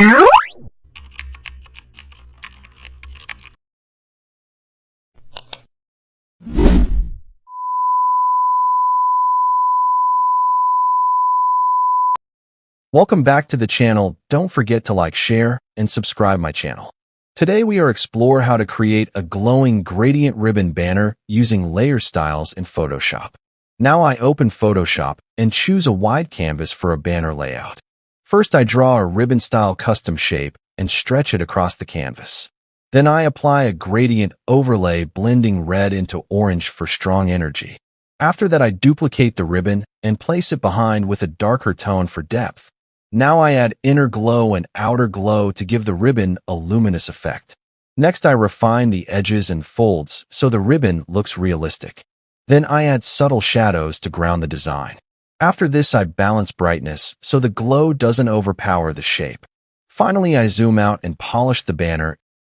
Welcome back to the channel. Don't forget to like, share, and subscribe my channel. Today we are explore how to create a glowing gradient ribbon banner using layer styles in Photoshop. Now I open Photoshop and choose a wide canvas for a banner layout. First I draw a ribbon style custom shape and stretch it across the canvas. Then I apply a gradient overlay blending red into orange for strong energy. After that I duplicate the ribbon and place it behind with a darker tone for depth. Now I add inner glow and outer glow to give the ribbon a luminous effect. Next I refine the edges and folds so the ribbon looks realistic. Then I add subtle shadows to ground the design. After this I balance brightness so the glow doesn't overpower the shape. Finally I zoom out and polish the banner